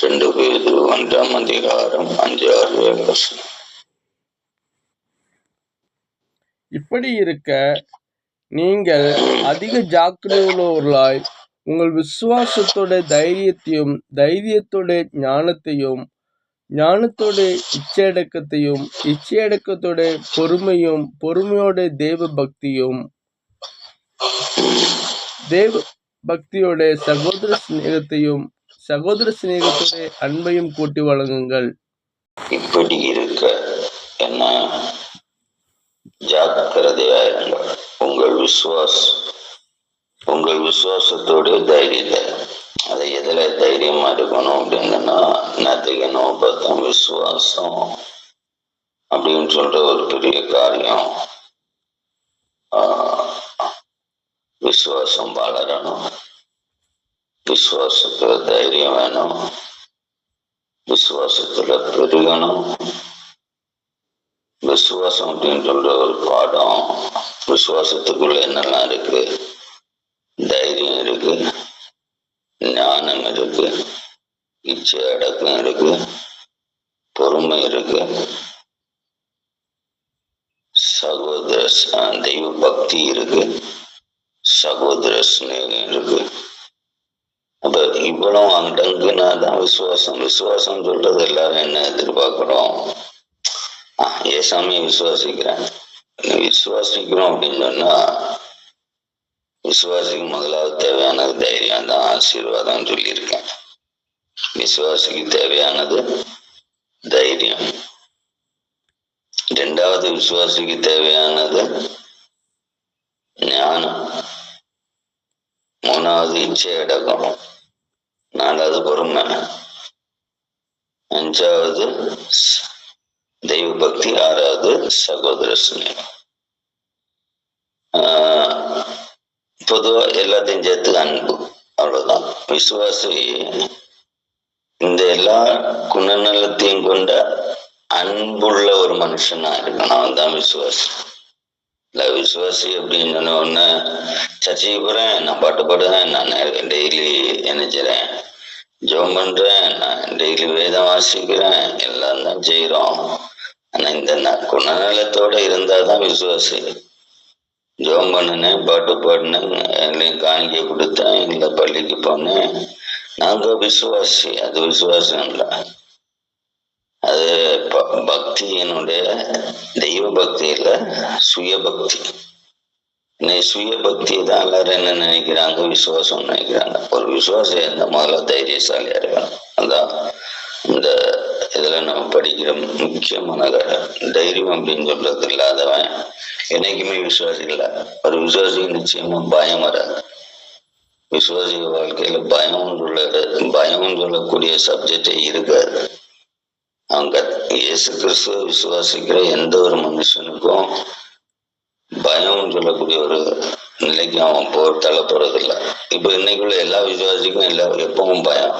2 பேதுரு 1ஆம் அதிகாரம் 5, 6, 7 வசனம். இப்படி இருக்க நீங்கள் அதிக ஜாக்கிரதையுள்ளவர்களாய் உங்கள் விசுவாசத்தோட தைரியத்தையும், தைரியத்தோட ஞானத்தையும், ஞானத்தோட இச்சையடக்கத்தையும், இச்சையடக்கத்தோட பொறுமையும், பொறுமையோட தேவ பக்தியும், தேவ பக்தியோட சகோதர சிநேகத்தையும், சகோதர சிநேகத்தோட அன்பையும் கூட்டி வழங்குங்கள். இப்படி இருக்க என்ன ஜாக்கிரதையாயிருங்கள். உங்கள் விசுவாசத்தோட தைரியத்தை, அதை எதுல தைரியமா இருக்கணும் அப்படின்னா, நத்திகனும் பார்த்தோம். விசுவாசம் அப்படின்னு சொல்ற ஒரு பெரிய காரியம். விசுவாசம் வளரணும், விசுவாசத்துல தைரியம் வேணும், விசுவாசத்துல பெருகணும். விசுவாசம் அப்படின்னு சொல்ற ஒரு பாடம். விசுவாசத்துக்குள்ள என்னெல்லாம் இருக்கு? தைரியம் இருக்கு, ஞானம் இருக்கு, இச்சை அடக்கம் இருக்கு, பொறுமை இருக்கு, சகோதர தெய்வ பக்தி இருக்கு, சகோதர சிநேகம் இருக்கு. அப்ப இவ்வளவு அடங்குனா தான் விசுவாசம். விசுவாசம் சொல்றது எல்லாரும் என்ன எதிர்பார்க்கிறோம்? ஏசாமியை விசுவாசிக்கிறேன், விசுவாசிக்கிறோம் அப்படின்னு சொன்னா, விசுவாசிக்கு முதலாவது தேவையானது தைரியம் தான், ஆசீர்வாதம் சொல்லியிருக்கேன். விசுவாசிக்கு தேவையானது தைரியம். 2வது விசுவாசிக்கு தேவையானது ஞானம். 3வது இச்சை அடக்கம். 4வது பொறுமை. 5வது தெய்வ பக்தி. 6வது சகோதர சிநேகம். பொதுவா எல்லாத்தையும் சேர்த்து அன்பு. அவ்வளவுதான். விசுவாசி இந்த எல்லா குணநலத்தையும் கொண்ட அன்புள்ள ஒரு மனுஷனா இருக்கணும். அவன் தான் விசுவாசி. இல்ல விசுவாசி அப்படின்னு சொன்ன உடனே சர்ச்சைக்கு போறேன், நான் பாட்டு பாடுறேன், நான் டெய்லி நினைக்கிறேன், ஜெபம் பண்றேன், நான் டெய்லி வேதம் வாசிக்கிறேன், எல்லாம் தான் செய்யறோம். ஆனா இந்த குணநலத்தோட இருந்தாதான் விசுவாசி. ஜெபம் பண்ணினேன், பாட்டு பாடினேன், எல்லாம் காணிக்கை கொடுத்தேன், இல்லை பள்ளிக்கு போனேன், நாங்க விசுவாசி. அது விசுவாசம் இல்லை. அது பக்தியினுடைய தெய்வ பக்தியில சுய பக்தி. சுய பக்தி தான் எல்லாரும் என்ன நினைக்கிறாங்க? விசுவாசம் நினைக்கிறாங்க. ஒரு விசுவாசம் இருந்தா முதல்ல தைரியசாலியா இருக்கணும். அதான் இந்த இதுல நம்ம படிக்கிற முக்கியமான தைரியம் அப்படின்னு சொல்றது. இல்லாதவன் என்னைக்குமே விசுவாசி இல்லை. ஒரு விசுவாசிக்கு நிச்சயமா பயம் வராது. விசுவாசிக வாழ்க்கையில பயம் சொல்லக்கூடிய சப்ஜெக்டே இருக்காது. அவங்க இயேசு கிறிஸ்துவ விசுவாசிக்கிற எந்த ஒரு மனுஷனுக்கும் பயம் சொல்லக்கூடிய ஒரு நிலைக்கு அவன் தள்ளப்படுறதில்லை. இப்ப இன்னைக்குள்ள எல்லா விசுவாசிக்கும் எப்பவும் பயம்.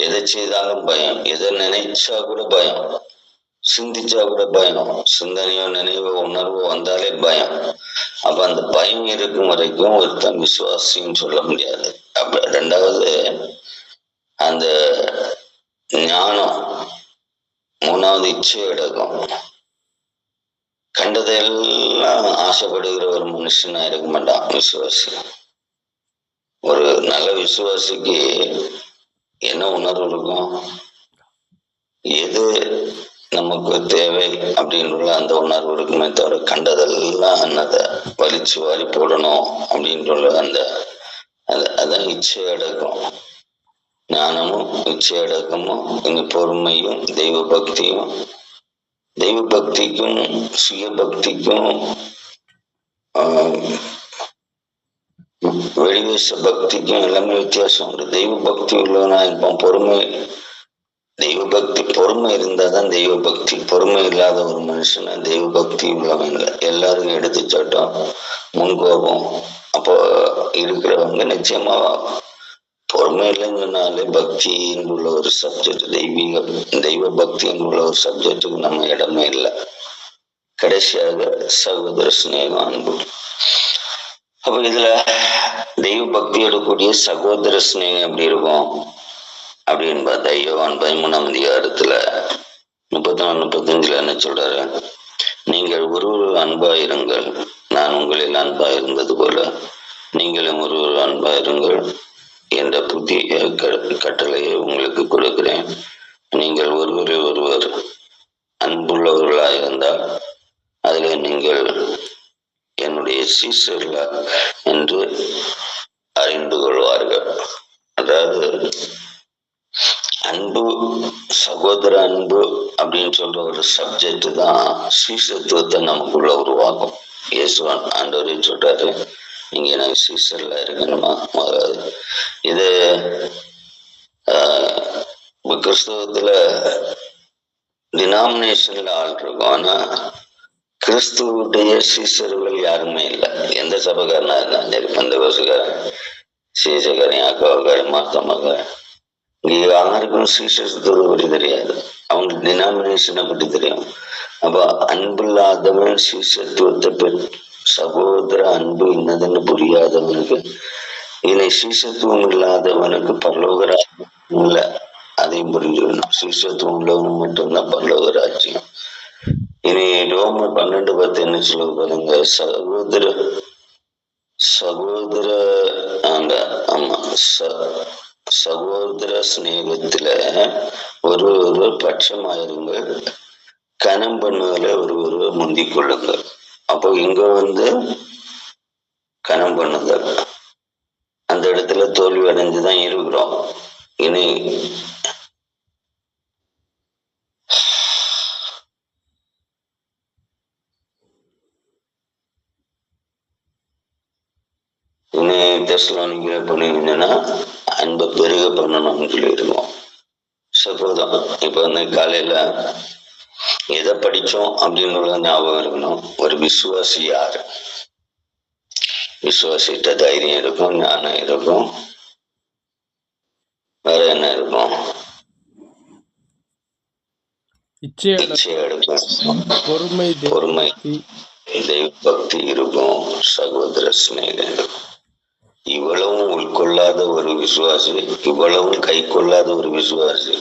எதை செய்தாலும் பயம், எதை நினைச்சா கூட பயம், சிந்திச்சா கூட பயம், சிந்தனையோ நினைவோ உணர்வோ வந்தாலே பயம். அப்ப அந்த பயம் இருக்கும் வரைக்கும் ஒருத்தன் விசுவாசின்னு சொல்ல முடியாது. அப்ப 2வது அந்த ஞானம். 3வது இச்சை அடக்கம். கண்டதெல்லாம் ஆசைப்படுகிற ஒரு மனுஷனா இருக்க மாட்டான் விசுவாசி. ஒரு நல்ல விசுவாசிக்கு என்ன உணர்வு இருக்கும்? எது நமக்கு தேவை அப்படின்ற அந்த உணர்வு இருக்குமே தவிர, கண்டதெல்லாம் அதை வலிச்சு வாரி போடணும் அப்படின்ற அந்த அதான் இச்சை அடக்கம். ஞானமும் இச்சை அடக்கமும், இந்த பொறுமையும், தெய்வ பக்தியும். தெய்வ பக்திக்கும் சுய பக்திக்கும் வெளிவேச பக்திக்கும் எல்லாமே வித்தியாசம் உண்டு. தெய்வ பக்தி உள்ளவனா இருப்பான். தெய்வ பக்தி பொறுமை இருந்தாதான் தெய்வ பக்தி. பொறுமை இல்லாத ஒரு மனுஷனா தெய்வ பக்தி உள்ளவன் இல்லை. எல்லாருக்கும் எடுத்துச்சாட்டம், முன்கோபம் அப்போ இருக்கிறவங்க நிச்சயமா பொறுமை இல்லைன்னு சொன்னாலே பக்தின்னு உள்ள ஒரு சப்ஜெக்ட், தெய்வ பக்தின்னு உள்ள ஒரு சப்ஜெக்டுக்கு நம்ம இடமே இல்லை. கடைசியாக சகோதர சிநேகம், அன்பு. அப்ப இதுல தெய்வ பக்தியோட கூடிய சகோதர சிநேகம் எப்படி இருக்கும்? அப்படின்னு பார்த்தா யோவான் 13ஆம் அதிகாரத்துல 34-35 என்ன சொல்றாரு? நீங்கள் ஒரு அன்பாயிருங்கள், நான் உங்களில் அன்பாயிருந்தது போல நீங்களும் ஒரு அன்பாயிருங்கள் என்ற புதிய கட்டளையை உங்களுக்கு கொடுக்கிறேன். நீங்கள் ஒருவரை ஒருவர் அன்புள்ளவர்களாக இருந்தால் அதில் நீங்கள் என்னுடைய சீசர்கள் என்று அறிந்து கொள்வார்கள். அதாவது அன்பு, சகோதர அன்பு அப்படின்னு சொல்ற ஒரு சப்ஜெக்ட் தான் சீசத்துவத்தை நமக்குள்ள உருவாக்கும். இயேசுவான் ஆண்டவரே சொல்றாரு, நீங்க எனக்கு சீசர்ல இருக்கணுமா முதலாவது. இது கிறிஸ்தவத்துல டினாமினேஷன்ல ஆள் இருக்கும், ஆனா கிறிஸ்துவுடைய சீசர்கள் யாருமே இல்லை. எந்த சபைக்காரனா இருந்தாலும் சரி, அந்த வருஷக்காரன், சீசக்காரன், அக்காவுக்காரன், மாத்தம்மாக்காரன், இங்க யாருக்கும் சீசத்துவத்தை பற்றி தெரியாது, அவங்க டினாமினேஷனை பற்றி தெரியும். அப்ப அன்பில்லாதவன் சீசத்துவத்தை பற்றி, சகோதர அன்பு என்னதுன்னு புரியாதவனுக்கு, இனி சீசத்துவம் இல்லாதவனுக்கு பரலோக ராஜ்யம் இல்லை, அதையும் புரிஞ்சுக்கணும். சீசத்துவம் உள்ளவனுக்கு மட்டும்தான் பரலோக ராஜ்யம். இனி ரோமர் 12:10 என்ன சொல்ல பாருங்க, சகோதர ஆமா சகோதர சிநேகத்துல ஒரு பட்சமாயிருங்கள், கனம் பண்ணுதல ஒரு முந்திக் கொள்ளுங்கள். அப்போ இங்க கனம் பண்ணுதல், அந்த இடத்துல தோல்வி அடைஞ்சுதான் இருக்கிறோம். இனி தெசலோனிக்கேல பண்ணிங்கன்னா அன்பை பெருக பண்ணணும்னு சொல்லியிருக்கோம். சப்போதான் இப்ப காலையில எதை படிச்சோம் அப்படின்னு ஞாபகம் இருக்கணும். ஒரு விசுவாசி யாரு? விசுவாசிட்ட தைரியம் இருக்கும், ஞானம் இருக்கும், வேற என்ன இருக்கும்? பொறுமை, தெய்வ பக்தி இருக்கும், சகோதர சிநேகம் இருக்கும். இவ்வளவும் உட்கொள்ளாத ஒரு விசுவாசி, இவ்வளவும் கை கொள்ளாத ஒரு விசுவாசி,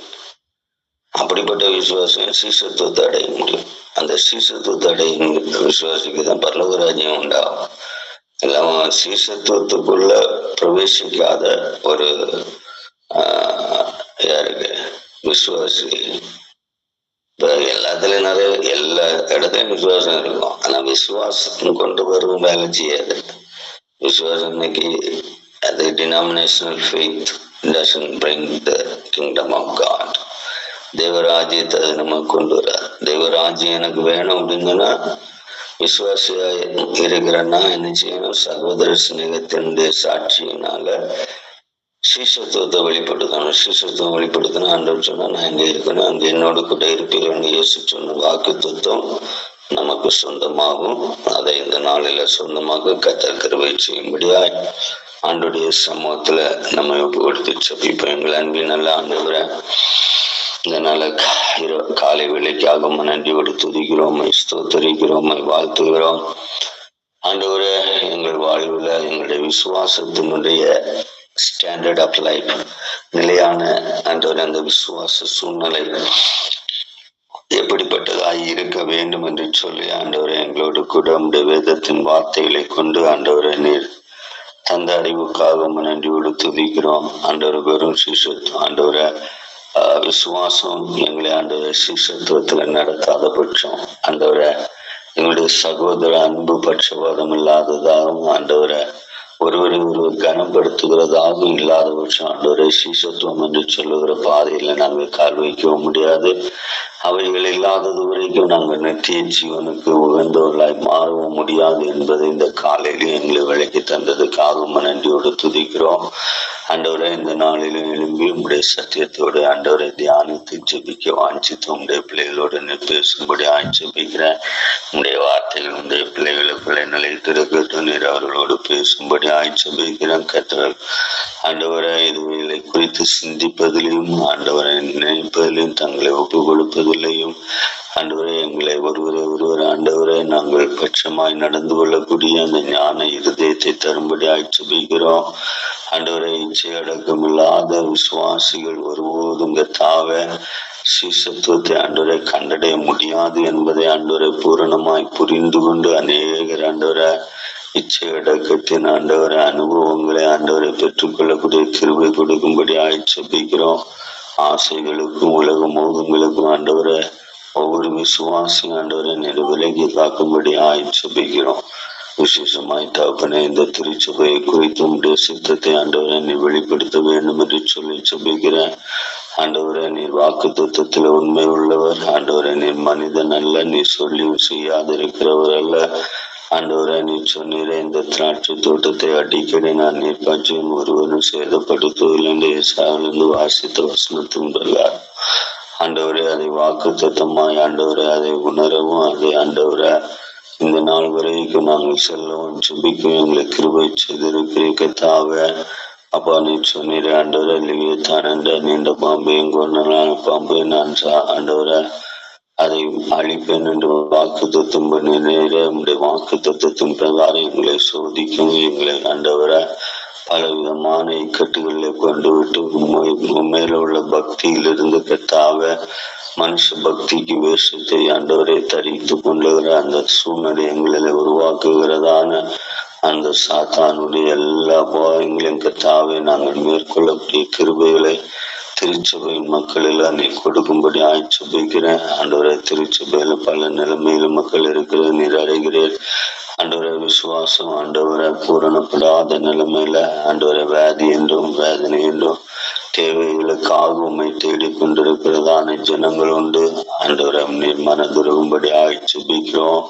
அப்படிப்பட்ட விசுவாசம் சீசத்துவத்தை அடைய முடியும். அந்த சீசத்துவத்தை அடையும் விசுவாசிக்கு தான் பரலோக ராஜ்யம் உண்டாகும். எல்லாம் சீசத்துவத்துக்குள்ள பிரவேசிக்காத ஒரு யாருக்கு விசுவாசி, இப்ப எல்லாத்துலயும் எல்லா இடத்துலயும் விசுவாசம் இருக்கும், ஆனா விசுவாசம் கொண்டு வரும் வேலை செய்யாது. விசுவாசம் இன்னைக்கு அது denominational faith doesn't bring the kingdom of God. தேவராஜ்யத்தை அது நம்ம கொண்டு வர. தேவராஜ்யம் எனக்கு வேணும் அப்படின்னா விசுவாசியா இருக்கிறன்னா என்ன செய்யணும்? சகோதர சிநேகத்தினுடைய சாட்சியினால சீசத்துவத்தை வெளிப்படுத்தணும். சீசத்துவம் வெளிப்படுத்தணும். ஆண்டவர் சொன்னா நான் எங்க இருக்கணும், அங்க என்னோட கூட இருப்பீர்கள் இயேசு சொன்ன வாக்கு தத்துவம் நமக்கு சொந்தமாகும். அதை இந்த நாளில சொந்தமாக கர்த்தர் கிருபை செய்யும்படியாய் ஆண்டவருடைய சமூகத்துல நம்ம ஒப்பு கொடுத்து செபிப்போம். எங்கள் அன்பின் நல்ல ஆண்டவரை, இந்த நாள காலை வேளைக்காக நன்றியோடு துதிக்கிறோம், ஸ்தோத்திரிக்கிறோம், வாழ்த்துகிறோம். ஆண்டவரே, எங்கள் வாழ்வுல எங்களுடைய விசுவாசத்தினுடைய ஸ்டாண்டர்ட் ஆஃப் லைஃப் நிலையான ஆண்டவரே, அந்த விசுவாச சூழ்நிலை எப்படிப்பட்டதாய் இருக்க வேண்டும் என்று சொல்லி ஆண்டவரை எங்களோடு கூட உடைய வேதத்தின் வார்த்தைகளை கொண்டு ஆண்டவரை நீர் தந்த அறிவுக்காக நன்றியோடு துதிக்கிறோம். ஆண்டவர் வெறும் சீசத்துவம், ஆண்டவரை விசுவாசம் எங்களை ஆண்டவரை சீசத்துவத்துல நடத்தாத பட்சம், ஆண்டவரை எங்களுடைய சகோதர அன்பு பட்சபாதம் இல்லாததாகவும், ஆண்டவரை ஒருவரை ஒருவர் கனப்படுத்துகிறதாகவும் இல்லாத பட்சம் ஆண்டவரை சீசத்துவம் என்று சொல்லுகிற பாதையில நாங்கள் கால் வைக்கவும் முடியாது. அவைகள் இல்லாதது வரைக்கும் நாங்கள் நித்திய ஜீவனுக்கு உகந்தவர்களாய் மாறவும் முடியாது என்பதை இந்த காலையிலும் எங்களை விளக்கி தந்ததுக்காகவும் நன்றியோடு துதிக்கிறோம். ஆண்டவரை இந்த நாளிலும் எழும்பி உங்களுடைய சத்தியத்தோடு ஆண்டவரை தியானித்து ஜெபிக்க வாஞ்சித்து உங்களுடைய பிள்ளைகளோடு பேசும்படி ஆட்சேபிக்கிறேன். உங்களுடைய வார்த்தைகள் உங்களுடைய பிள்ளைகளுக்குள்ளே நிலைத்திருக்கட்டு நீர் அவர்களோடு பேசும்படி ஆட்சேபிக்கிறேன். கர்த்தர் ஆண்டவரை இதுகளை குறித்து சிந்திப்பதிலையும் ஆண்டவரை நினைப்பதிலையும் தங்களை ஒப்பு கொடுப்பதிலையும் ஆண்டவரே எங்களை ஒருவர் ஆண்டவரே நாங்கள் பட்சமாய் நடந்து கொள்ளக்கூடிய அந்த ஞான இருதயத்தை தரும்படி ஆட்சேபிக்கிறோம். ஆண்டவரை இச்சை அடக்கம் இல்லாத விசுவாசிகள் ஒருபோதும் கர்த்தாவே சீசத்துவத்தை ஆண்டவரை கண்டடைய முடியாது என்பதை ஆண்டவரை பூரணமாய் புரிந்து கொண்டு அநேகர் ஆண்டவரை இச்சை அடக்கத்தின் ஆண்டவரை அனுபவங்களை ஆண்டவரை பெற்றுக்கொள்ளக்கூடிய கிருபை கொடுக்கும்படி ஆட்சேபிக்கிறோம். ஆசைகளுக்கும் உலக மோகங்களுக்கும் ஆண்டவரை ஒவ்வொரு விசுவாசி ஆண்டவரை விலகி காக்கும்படி ஆட்சேபிக்கிறோம். விசேஷமாய் தகப்பனே இந்த திருச்சபையை குறித்து உடைய சித்தத்தை ஆண்டவரை நீ வெளிப்படுத்த வேண்டும் என்று சொல்லி செபிக்கிறேன். ஆண்டவரே நீர் வாக்கு தத்துவத்தில் உண்மை உள்ளவர். ஆண்டவரே நீர் மனிதன் அல்ல, நீ சொல்லி செய்யாதிருக்கிறவர் அல்ல. ஆண்டவரே நீ சொன்னீரே இந்த திராட்சை தோட்டத்தை அடிக்கடி நான் நீர் பஞ்சம் ஒருவரும் சேதப்படுத்துவதில்லை என்று ஏசாவிலிருந்து வாசித்த வசனத்தின் பிரகாரம் ஆண்டவரே அதை வாக்கு தத்தமாய் ஆண்டவரே அதை உணரவும் அதை ஆண்டவரை இந்த நாள் வரைக்கும் நாங்கள் செல்லவும் செபிக்கும் எங்களை கிருபை செய்திருக்கிறீ கர்த்தாவே. அப்பா நீ சொன்னீரே ஆண்டவரை லிவியத்தான் என்ற நீண்ட பாம்பையும் கொண்டான பாம்பை நான் ஆண்டவரை அதை அழிப்பேன் என்று வாக்கு தத்துவம் பண்ணினேரே. உடைய வாக்கு தத்துவத்தின் பிரகாரம் எங்களை சோதிக்கும் எங்களை ஆண்டவரை பல விதமான இக்கட்டுகளை கொண்டு விட்டு மேல உள்ள பக்தியிலிருந்து கர்த்தாவே மனுஷ பக்திக்கு வேஷத்தை ஆண்டவரை தரித்து கொண்டுகிற அந்த சூழ்நிலை எங்களை உருவாக்குகிறதான அந்த சாத்தானுடைய எல்லா பாவங்களையும் கர்த்தாவே நாங்கள் மேற்கொள்ளக்கூடிய கிருபைகளை திருச்சபையின் மக்கள் எல்லாம் நீ கொடுக்கும்படி ஆட்சேபிக்கிறேன். ஆண்டவரை திருச்சபையில பல நிலைமையில மக்கள் இருக்கிறது நீர் அறிகிறேன். ஆண்டவரை விசுவாசம் ஆண்டவரை பூரணப்படாத நிலைமையில ஆண்டவரை வியாதி என்றும் வேதனை என்றும் தேவைகளுக்காக உண்மை தேடிக்கொண்டிருக்கிறதான ஜனங்கள் உண்டு. ஆண்டவரை நீர் மனதுருகும்படி ஆட்சேபிக்கிறோம்.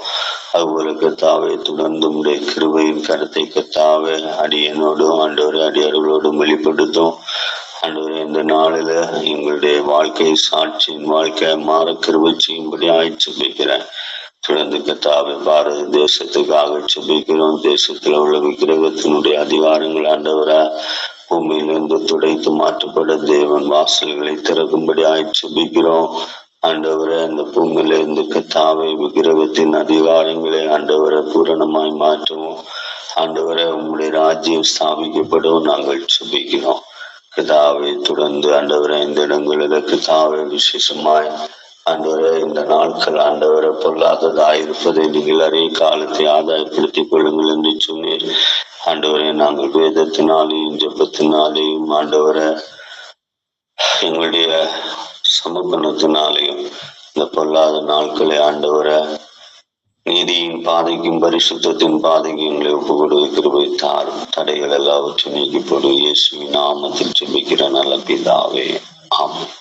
அதுபோல கர்த்தாவே தொடர்ந்து உடைய கிருபையின் கருத்தை கர்த்தாவே அடியனோடும் ஆண்டவரை அடியார்களோடும் வெளிப்படுத்தும். ஆண்டவரே இந்த நாளில எங்களுடைய வாழ்க்கை சாட்சியின் வாழ்க்கை மாற கிருபை செய்யும்படி ஆட்சேபிக்கிறேன். தொடர்ந்து கர்த்தாவே பாரத தேசத்துக்காக செபிக்கிறோம். தேசத்தில் உள்ள விக்கிரகத்தினுடைய அதிகாரங்கள் ஆண்டவரை பூமியிலிருந்து துடைத்து மாற்றப்பட தேவன் வாசல்களை திறக்கும்படி ஆட்சேபிக்கிறோம். ஆண்டவரை அந்த பூமியிலிருந்து கர்த்தாவே விக்கிரகத்தின் அதிகாரங்களை ஆண்டவரை பூரணமாய் மாற்றவும் ஆண்டவரை உங்களுடைய ராஜ்யம் ஸ்தாபிக்கப்படவும் நாங்கள் செபிக்கிறோம். கர்த்தாவே தொடர்ந்து ஆண்டவரை இந்த இடங்களில் கர்த்தாவே விசேஷமாய் ஆண்டவரை இந்த நாட்கள் ஆண்டவரை பொல்லாததாயிருப்பதை நீங்கள் அறிய காலத்தை ஆதாயப்படுத்திக் கொள்ளுங்கள் என்று சொன்னீர். ஆண்டவரை நாங்கள் வேதத்தினாலேயும் ஜெபத்தினாலேயும் ஆண்டவரை எங்களுடைய சமர்ப்பணத்தினாலேயும் இந்த பொல்லாத நாட்களை ஆண்டவரை நீதியின் பாதைக்கும் பரிசுத்தத்தின் பாதைக்கும் எங்களை ஒப்புக் கொடுக்க கிருபை தாரும். தடைகள் எல்லாவற்றையும் நீக்கி போடு. இயேசுவின் நாமத்தில் ஜெபிக்கிற நல்ல பிதாவே, ஆமென்.